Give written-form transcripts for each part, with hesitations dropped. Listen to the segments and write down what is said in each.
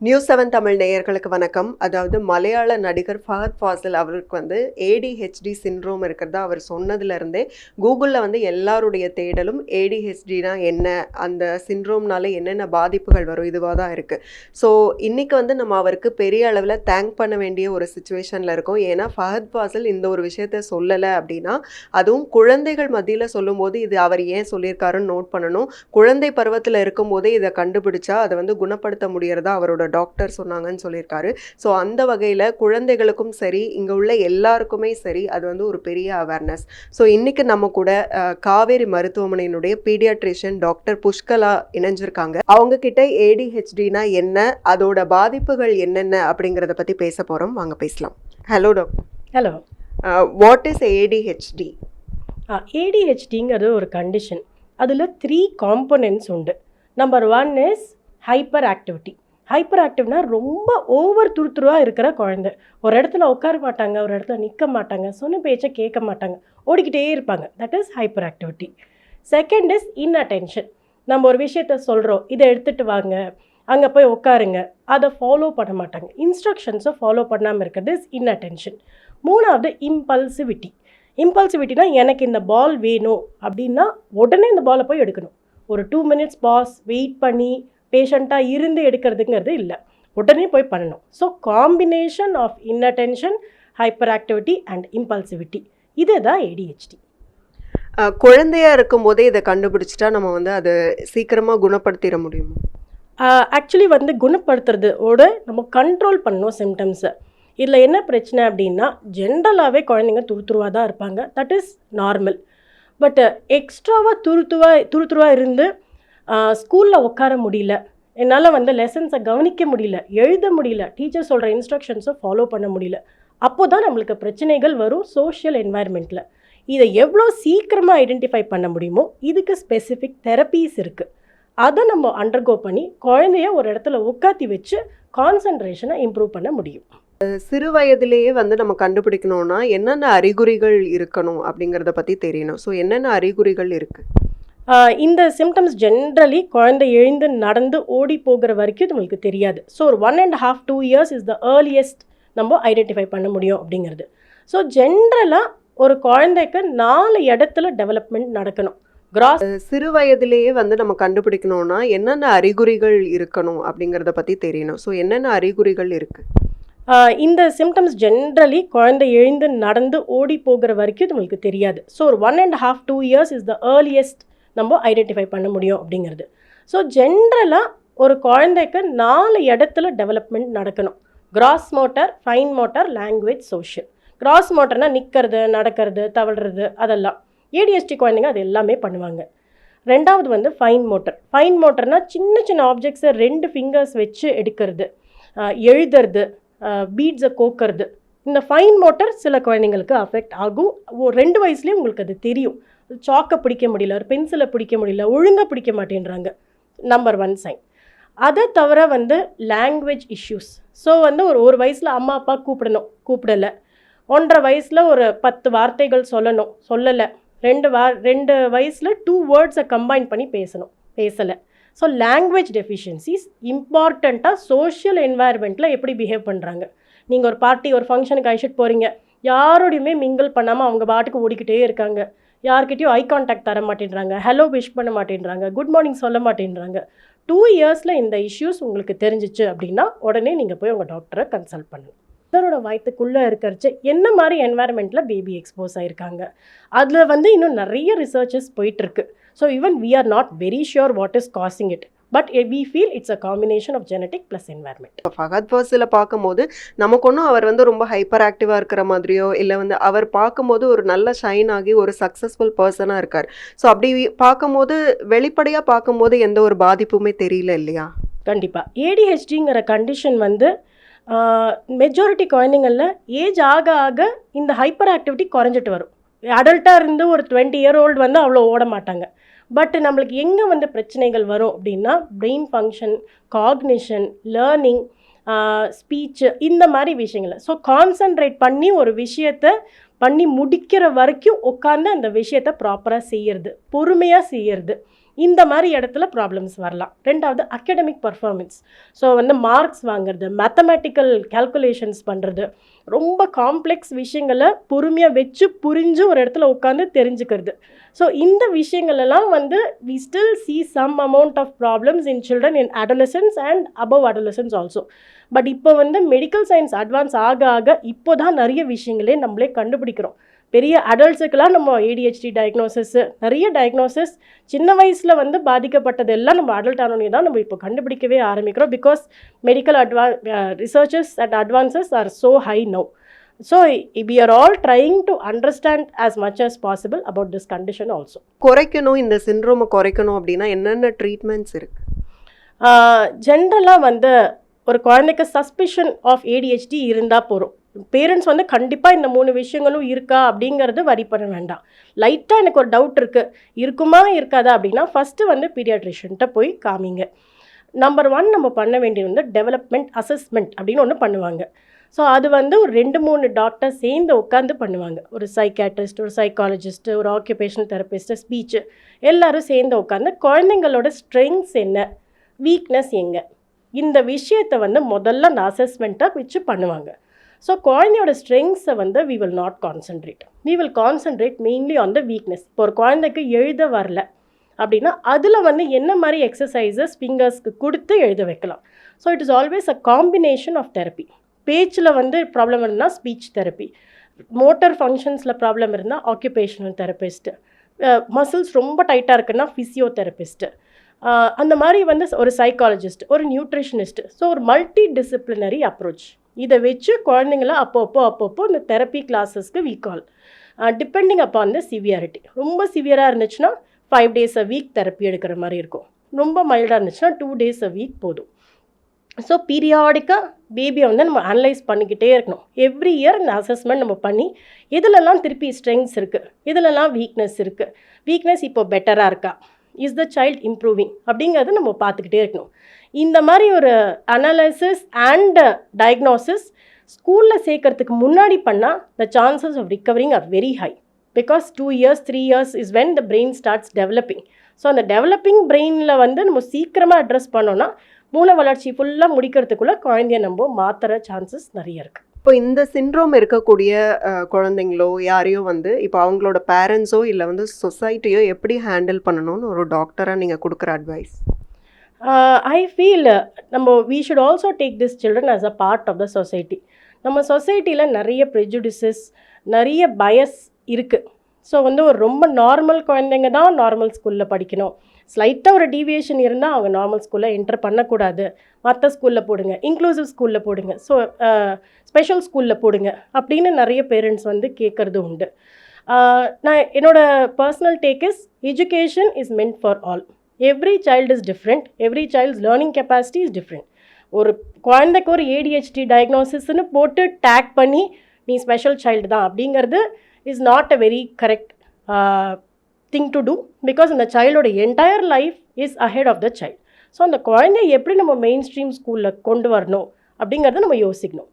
News 7 Tamil நேயர்களுக்கு வணக்கம். அதாவது மலையாள நடிகர் ஃபஹத் ஃபாசில் அவருக்கு வந்து ஏடிஹெச்டி சிண்ட்ரோம் இருக்கிறதா அவர் சொன்னதுலேருந்தே கூகுளில் எல்லாருடைய தேடலும் ஏடிஹெச்டினா என்ன, அந்த சிண்ட்ரோம்னால என்னென்ன பாதிப்புகள் வரும் இதுவாக தான் இருக்குது. ஸோ இன்றைக்கி நம்ம அவருக்கு பெரிய அளவில் தேங்க் பண்ண வேண்டிய ஒரு சுச்சுவேஷனில் இருக்கோம். ஏன்னா ஃபஹத் ஃபாசில் இந்த ஒரு விஷயத்த சொல்லலை அப்படின்னா, அதுவும் குழந்தைகள் மத்தியில் சொல்லும்போது இது அவர் ஏன் சொல்லியிருக்காருன்னு நோட் பண்ணணும். குழந்தை பருவத்தில் இருக்கும்போதே இதை கண்டுபிடிச்சா அதை குணப்படுத்த முடியறதா அவரோட டாக்டர் சொன்னாங்கன்னு சொல்லியிருக்காரு. ஸோ அந்த வகையில் குழந்தைகளுக்கும் சரி, இங்கே உள்ள எல்லாருக்குமே சரி, அது ஒரு பெரிய அவேர்னஸ். ஸோ இன்றைக்கி நம்ம கூட காவேரி மருத்துவமனையினுடைய பீடியாட்ரிஷியன் டாக்டர் புஷ்கலா இணைஞ்சிருக்காங்க. அவங்க கிட்ட ஏடிஹெச்டினா என்ன, அதோட பாதிப்புகள் என்னென்ன அப்படிங்கிறத பற்றி பேச போகிறோம். வாங்க பேசலாம். Hello doctor. Hello. What is ADHD? ஏடிஹெச்டிங்கிறது ஒரு கண்டிஷன். அதில் 3 காம்பனன்ட்ஸ் உண்டு. Number 1 is hyperactivity. Hyper ஆக்டிவ்னா ரொம்ப ஓவர் துருத்துருவாக இருக்கிற குழந்தை. ஒரு இடத்துல உட்கார மாட்டாங்க, ஒரு இடத்துல நிற்க மாட்டாங்க, சொன்ன பேச்சை கேட்க மாட்டாங்க, ஓடிக்கிட்டே இருப்பாங்க. That is hyperactivity. Second is inattention. நம்ம ஒரு விஷயத்த சொல்கிறோம், இதை எடுத்துகிட்டு வாங்க, அங்கே போய் உட்காருங்க, அதை ஃபாலோ பண்ண மாட்டாங்க, இன்ஸ்ட்ரக்ஷன்ஸை ஃபாலோ பண்ணாமல் இருக்கிறது இஸ் இன்அட்டென்ஷன். மூணாவது இம்பல்சிவிட்டி. இம்பல்சிவிட்டினா எனக்கு இந்த பால் வேணும் அப்படின்னா உடனே இந்த பாலை போய் எடுக்கணும். ஒரு 2 minutes பாஸ் வெயிட் பண்ணி பேஷண்ட்டாக இருந்து எடுக்கிறதுங்கிறது இல்லை, உடனே போய் பண்ணணும். So combination of inattention, hyperactivity and impulsivity, இதுதான் ஏடிஹெச்டி. குழந்தையாக இருக்கும்போதே இதை கண்டுபிடிச்சிட்டா நம்ம அதை சீக்கிரமாக குணப்படுத்திட முடியுமா? ஆக்சுவலி குணப்படுத்துறதோட நம்ம கண்ட்ரோல் பண்ணணும் சிம்டம்ஸை. இதில் என்ன பிரச்சனை அப்படின்னா, ஜென்ரலாகவே குழந்தைங்க துருத்துருவாக தான் இருப்பாங்க. That is normal. பட் எக்ஸ்ட்ராவாக துருத்துருவாக இருந்து ஸ்கூலில் உட்கார முடியல, என்னால் லெசன்ஸை கவனிக்க முடியல, எழுத முடியல, டீச்சர் சொல்கிற இன்ஸ்ட்ரக்ஷன்ஸை ஃபாலோ பண்ண முடியல, அப்போ தான் நம்மளுக்கு பிரச்சனைகள் வரும் சோஷியல் என்வாயர்மெண்ட்டில். இதை எவ்வளோ சீக்கிரமாக ஐடென்டிஃபை பண்ண முடியுமோ இதுக்கு ஸ்பெசிஃபிக் தெரப்பீஸ் இருக்குது. அதை நம்ம அண்டர்கோ பண்ணி குழந்தைய ஒரு இடத்துல உட்காத்தி வச்சு கான்சன்ட்ரேஷனை இம்ப்ரூவ் பண்ண முடியும். சிறு வயதிலேயே நம்ம கண்டுபிடிக்கணும்னா என்னென்ன அறிகுறிகள் இருக்கணும் அப்படிங்கிறத பற்றி தெரியணும். ஸோ என்னென்ன அறிகுறிகள் இருக்குது? இந்த சிம்டம்ஸ் ஜென்ரலி குழந்தை எழுந்து நடந்து ஓடி போகிற வரைக்கும் நம்மளுக்கு தெரியாது. ஸோ ஒரு 1.5-2 years இஸ் த ஏர்லியஸ்ட் நம்ம ஐடென்டிஃபை பண்ண முடியும் அப்படிங்கிறது. ஸோ ஜென்ரலாக ஒரு குழந்தைக்கு 4 இடத்துல டெவலப்மெண்ட் நடக்கணும். சிறு வயதிலேயே நம்ம கண்டுபிடிக்கணும்னா என்னென்ன அறிகுறிகள் இருக்கணும் அப்படிங்கிறத பற்றி தெரியணும். ஸோ என்னென்ன அறிகுறிகள் இருக்குது? இந்த சிம்டம்ஸ் ஜென்ரலி குழந்தை எழுந்து நடந்து ஓடி போகிற வரைக்கும் நம்மளுக்கு தெரியாது. ஸோ ஒரு 1.5-2 years இஸ் த ஏர்லியஸ்ட் நம்ம ஐடென்டிஃபை பண்ண முடியும் அப்படிங்கிறது. ஸோ ஜென்ரலாக ஒரு குழந்தைக்கு 4 இடத்துல டெவலப்மெண்ட் நடக்கணும். Gross motor, fine motor, language, social. Gross மோட்டர்னால் நிற்கிறது, நடக்கிறது, தவழ்கிறது, அதெல்லாம் ஏடிஹெச்டி குழந்தைங்க அது எல்லாமே பண்ணுவாங்க. ரெண்டாவது ஃபைன் மோட்டர். ஃபைன் மோட்டர்னால் சின்ன சின்ன ஆப்ஜெக்ட்ஸை 2 fingers வச்சு எடுக்கிறது, எழுதுறது, பீட்ஸை கோக்கிறது. இந்த ஃபைன் மோட்டர் சில குழந்தைங்களுக்கு அஃபெக்ட் ஆகும். 2 வயசுலேயும் உங்களுக்கு அது தெரியும். சாக்கை பிடிக்க முடியல, ஒரு பென்சிலை பிடிக்க முடியல, ஒழுங்காக பிடிக்க மாட்டேன்றாங்க. Number 1 sign. அதை தவிர லாங்குவேஜ் இஷ்யூஸ். ஸோ ஒரு வயசில் அம்மா அப்பா கூப்பிடணும், கூப்பிடலை. 1.5 வயசில் ஒரு 10 வார்த்தைகள் சொல்லணும், சொல்லலை. 2 வயசில் 2 வேர்ட்ஸை கம்பைன் பண்ணி பேசணும், பேசலை. ஸோ லாங்குவேஜ் டெஃபிஷியன்சிஸ் இம்பார்ட்டண்ட்டாக சோஷியல் என்வாயர்மெண்ட்டில் எப்படி பிஹேவ் பண்ணுறாங்க. நீங்கள் ஒரு பார்ட்டி, ஒரு ஃபங்க்ஷனுக்கு அழைச்சிட்டு போகிறீங்க, யாரோடையுமே மிங்கிள் பண்ணாமல் அவங்க பாட்டுக்கு ஓடிக்கிட்டே இருக்காங்க, யார்கிட்டையும் ஐ கான்டாக்ட் தர மாட்டேன்றாங்க, ஹலோ விஷ் பண்ண மாட்டேன்றாங்க, குட் மார்னிங் சொல்ல மாட்டேன்றாங்க. 2 yearsல இந்த இஷ்யூஸ் உங்களுக்கு தெரிஞ்சிச்சு அப்படின்னா உடனே நீங்கள் போய் உங்கள் டாக்டரை கன்சல்ட் பண்ணுங்கள். மதரோட வயிற்றுக்குள்ளே இருக்கிறச்சு என்ன மாதிரி என்வாயர்மெண்ட்டில் பேபி எக்ஸ்போஸ் ஆகிருக்காங்க, அதில் இன்னும் நிறைய ரிசர்ச்சஸ் போயிட்டுருக்கு. So even we are not very sure what is causing it, but we feel it's a combination of genetic plus environment. Fahadh ஃபாசிலை பார்க்கும்போது நமக்கு ஒன்றும் அவர் ரொம்ப ஹைப்பர் ஆக்டிவாக இருக்கிற மாதிரியோ இல்லை அவர் பார்க்கும்போது ஒரு நல்ல ஷைன் ஆகி ஒரு சக்ஸஸ்ஃபுல் பர்சனாக இருக்கார். ஸோ அப்படி பார்க்கும்போது வெளிப்படையாக பார்க்கும்போது எந்த ஒரு பாதிப்புமே தெரியல இல்லையா? கண்டிப்பாக. ஏடிஹெச்டிங்கிற கண்டிஷன் மெஜாரிட்டி குழந்தைங்களில் ஏஜ் ஆக ஆக இந்த ஹைப்பர் ஆக்டிவிட்டி குறைஞ்சிட்டு வரும். அடல்ட்டாக இருந்து ஒரு 20 year old அவ்வளோ ஓட மாட்டாங்க. பட் நம்மளுக்கு எங்கே பிரச்சனைகள் வரும் அப்படின்னா, brain function, cognition, learning, speech, இந்த மாதிரி விஷயங்களை. ஸோ கான்சன்ட்ரேட் பண்ணி ஒரு விஷயத்தை பண்ணி முடிக்கிற வரைக்கும் உட்காந்து அந்த விஷயத்தை ப்ராப்பராக செய்யறது, பொறுமையாக செய்யறது, இந்த மாதிரி இடத்துல ப்ராப்ளம்ஸ் வரலாம். ரெண்டாவது அகடமிக் பர்ஃபார்மன்ஸ். ஸோ வந்து மார்க்ஸ் வாங்குறது, மேத்தமேட்டிக்கல் கால்குலேஷன்ஸ் பண்ணுறது, ரொம்ப காம்ப்ளெக்ஸ் விஷயங்களை பொறுமையாக வச்சு புரிஞ்சு ஒரு இடத்துல உட்காந்து தெரிஞ்சுக்கிறது. ஸோ இந்த விஷயங்களெல்லாம் வந்து we still see some amount of problems in children in adolescence and above adolescence also. But இப்போ வந்து மெடிக்கல் சயின்ஸ் அட்வான்ஸ் ஆக ஆக இப்போ தான் நிறைய விஷயங்களே நம்மளே கண்டுபிடிக்கிறோம். பெரிய அடல்ட்ஸுக்கெல்லாம் நம்ம ஏடிஹெச்டி டயக்னோசிஸு, நிறைய டயக்னோசிஸ் சின்ன வயசில் வந்து பாதிக்கப்பட்டதெல்லாம் நம்ம அடல்ட் ஆனோனே தான் நம்ம இப்போ கண்டுபிடிக்கவே ஆரம்பிக்கிறோம். Because medical researches and advances are so high now. So we are all trying to understand as much as possible about this condition also. குறைக்கணும், இந்த சிண்ட்ரோமை குறைக்கணும் அப்படின்னா என்னென்ன ட்ரீட்மெண்ட்ஸ் இருக்கு? ஜென்ரலாக வந்து ஒரு குழந்தைக்கு சஸ்பிஷன் ஆஃப் ஏடிஹெச்டி இருந்தால் போகிறோம். பேரண்ட்ஸ் வந்து கண்டிப்பாக இந்த 3 விஷயங்களும் இருக்கா அப்படிங்கிறது வரி பண்ண வேண்டாம். லைட்டாக எனக்கு ஒரு டவுட் இருக்குது, இருக்குமா இருக்காதா அப்படின்னா ஃபஸ்ட்டு வந்து பீடியாட்ரிஷியன்ட்ட போய் காமிங்க. நம்பர் 1 நம்ம பண்ண வேண்டியது வந்து டெவலப்மெண்ட் அசஸ்மெண்ட் அப்படின்னு ஒன்று பண்ணுவாங்க. ஸோ அது வந்து ஒரு 2-3 டாக்டர் சேர்ந்து உட்காந்து பண்ணுவாங்க. ஒரு சைக்காட்ரிஸ்ட், ஒரு சைக்காலஜிஸ்ட்டு, ஒரு ஆக்குபேஷனல் தெரபிஸ்ட்டு, ஸ்பீச்சு, எல்லோரும் சேர்ந்து உட்காந்து குழந்தைங்களோட ஸ்ட்ரெங்க்ஸ் என்ன, வீக்னஸ் எங்கே, இந்த விஷயத்தை வந்து முதல்ல அந்த அசஸ்மெண்ட்டை வச்சு பண்ணுவாங்க. ஸோ குழந்தையோட ஸ்ட்ரெங்க்ஸை வந்து we will not concentrate. we will concentrate mainly on the weakness. இப்போ ஒரு குழந்தைக்கு எழுத வரல அப்படின்னா அதில் வந்து என்ன மாதிரி எக்ஸசைசஸ் ஃபிங்கர்ஸ்க்கு கொடுத்து எழுத வைக்கலாம். So it is always a combination of therapy. பேச்சில் வந்து ப்ராப்ளம் இருந்தால் ஸ்பீச் தெரப்பி, மோட்டர் ஃபங்க்ஷன்ஸில் ப்ராப்ளம் இருந்தால் ஆக்குபேஷனல் தெரபிஸ்ட்டு, மசில்ஸ் ரொம்ப டைட்டாக இருக்குன்னா ஃபிசியோதெரபிஸ்ட்டு, அந்த மாதிரி வந்து ஒரு சைக்காலஜிஸ்ட், ஒரு நியூட்ரிஷனிஸ்ட்டு. ஸோ ஒரு மல்டி டிசிப்ளினரி அப்ரோச். இதை வச்சு குழந்தைங்கள அப்பப்போ இந்த தெரப்பி கிளாஸஸ்க்கு we call. Depending upon the severity. ரொம்ப சிவியராக இருந்துச்சுன்னா 5 days a week தெரப்பி எடுக்கிற மாதிரி இருக்கும். ரொம்ப மைல்டாக இருந்துச்சுன்னா 2 days a week போதும். ஸோ பீரியாடிக்காக பேபியை வந்து நம்ம அனலைஸ் பண்ணிக்கிட்டே இருக்கணும். எவ்ரி இயர் இந்த அசஸ்மெண்ட் நம்ம பண்ணி இதிலெல்லாம் திருப்பி ஸ்ட்ரெங்க்ஸ் இருக்குது, இதிலெல்லாம் வீக்னஸ் இருக்குது, வீக்னஸ் இப்போ பெட்டராக இருக்கா, இஸ் த சைல்ட் இம்ப்ரூவிங் அப்படிங்கிறத நம்ம பார்த்துக்கிட்டே இருக்கணும். இந்த மாதிரி ஒரு அனலைசிஸ் அண்ட் டயக்னோசிஸ் ஸ்கூலில் சேர்க்கறதுக்கு முன்னாடி பண்ணால் the chances of recovering are very high. Because 2 years, 3 years is when the brain starts developing. So அந்த டெவலப்பிங் பிரெயினில் வந்து நம்ம சீக்கிரமாக அட்ரஸ் பண்ணோன்னா மூளை வளர்ச்சி ஃபுல்லாக முடிக்கிறதுக்குள்ளே குழந்தைய நம்ம மாற்றுற சான்சஸ் நிறைய இருக்குது. இப்போ இந்த சிண்ட்ரோம் இருக்கக்கூடிய குழந்தைங்களோ யாரையோ வந்து இப்போ அவங்களோட பேரண்ட்ஸோ இல்லை வந்து சொசைட்டியோ எப்படி ஹேண்டில் பண்ணணும்னு ஒரு டாக்டராக நீங்கள் கொடுக்குற advice? I feel we should also take these children as a part of the society. நம்ம சொசைட்டியில் நிறைய ப்ரெஜுடிசஸ், நிறைய பயஸ் இருக்குது. ஸோ வந்து ஒரு ரொம்ப நார்மல் குழந்தைங்க தான் நார்மல் ஸ்கூலில் படிக்கணும், ஸ்லைட்டாக ஒரு டீவியேஷன் இருந்தால் அவங்க நார்மல் ஸ்கூலில் என்டர் பண்ணக்கூடாது, மற்ற ஸ்கூலில் போடுங்க, இன்க்ளூசிவ் ஸ்கூலில் போடுங்க, ஸோ ஸ்பெஷல் ஸ்கூலில் போடுங்க அப்படின்னு நிறைய பேரண்ட்ஸ் வந்து கேட்குறது உண்டு. நான் என்னோடய personal take is education is meant for all. Every child is different, every child's learning capacity is different. ஒரு குழந்தைக்கு ஒரு ஏடிஹெச்டி டயக்னோசிஸ்ன்னு போட்டு டேக் பண்ணி நீ ஸ்பெஷல் சைல்டு தான் அப்படிங்கிறது is not a very correct thing to do. Because அந்த சைல்டோட entire life is ahead of the child. So அந்த குழந்தைய எப்படி நம்ம மெயின் ஸ்ட்ரீம் ஸ்கூலில் கொண்டு வரணும் அப்படிங்கிறத நம்ம யோசிக்கணும்.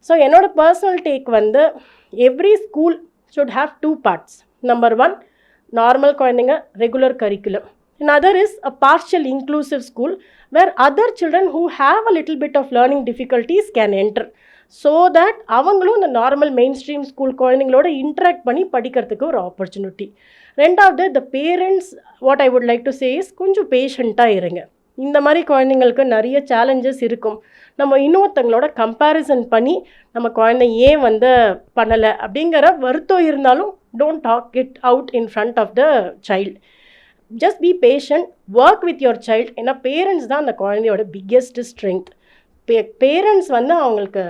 ஸோ என்னோடய பர்சனல் டேக் வந்து every school should have 2 parts. Number 1 normal குழந்தைங்க regular curriculum. Another is a partial inclusive school where other children who have a little bit of learning difficulties can enter. So that அவங்களும் இந்த normal main stream school குழந்தைங்களோட interact பண்ணி படிக்கிறதுக்கு ஒரு opportunity. ரெண்டாவது the parents, what I would like to say is கொஞ்சம் பேஷண்ட்டாக இருங்க. இந்த மாதிரி குழந்தைங்களுக்கு நிறைய சேலஞ்சஸ் இருக்கும். நம்ம இன்னொருத்தங்களோட கம்பேரிசன் பண்ணி நம்ம குழந்தை ஏன் வந்து பண்ணலை அப்படிங்கிற வருத்தம் இருந்தாலும் don't talk it out in front of the child. Just be patient, work with your child. ஏன்னா பேரண்ட்ஸ் தான் அந்த குழந்தையோட பிக்கெஸ்ட் ஸ்ட்ரென்த். பேரண்ட்ஸ் வந்து அவங்களுக்கு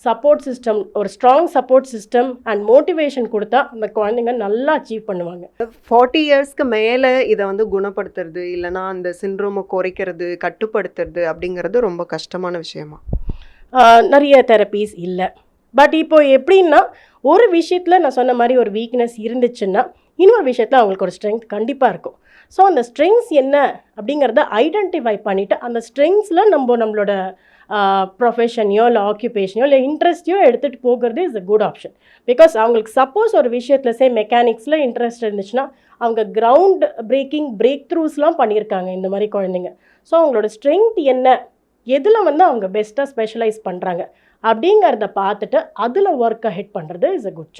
சப்போர்ட் சிஸ்டம், ஒரு strong support system and motivation கொடுத்தா அந்த குழந்தைங்க நல்லா அச்சீவ் பண்ணுவாங்க. 40 இயர்ஸ்க்கு மேலே இதை வந்து குணப்படுத்துறது இல்லைனா அந்த சிண்ட்ரோமை குறைக்கிறது, கட்டுப்படுத்துறது அப்படிங்கிறது ரொம்ப கஷ்டமான விஷயமா? நிறைய தெரப்பீஸ் இல்லை. பட் இப்போ எப்படின்னா ஒரு விஷயத்தில் நான் சொன்ன மாதிரி ஒரு வீக்னஸ் இருந்துச்சுன்னா இன்னொரு விஷயத்தில் அவங்களுக்கு ஒரு ஸ்ட்ரென்த் கண்டிப்பாக இருக்கும். ஸோ அந்த ஸ்ட்ரெங்க்ஸ் என்ன அப்படிங்கிறத ஐடென்டிஃபை பண்ணிவிட்டு அந்த ஸ்ட்ரெங்க்ஸில் நம்மளோட ப்ரொஃபஷனையோ இல்லை ஆக்குபேஷனையோ இல்லை இன்ட்ரெஸ்ட்டையோ எடுத்துகிட்டு போகிறது is a good option. Because அவங்களுக்கு சப்போஸ் ஒரு விஷயத்தில் மெக்கானிக்ஸில் இன்ட்ரெஸ்ட் இருந்துச்சுன்னா அவங்க கிரவுண்ட் பிரேக் த்ரூஸ்லாம் பண்ணியிருக்காங்க இந்த மாதிரி குழந்தைங்க. ஸோ அவங்களோட ஸ்ட்ரென்த் என்ன, எதில் அவங்க பெஸ்ட்டாக ஸ்பெஷலைஸ் பண்ணுறாங்க அப்படிங்கிறத பார்த்துட்டு அதில் ஒர்க் அஹெட் பண்ணுறது இஸ் அ குட்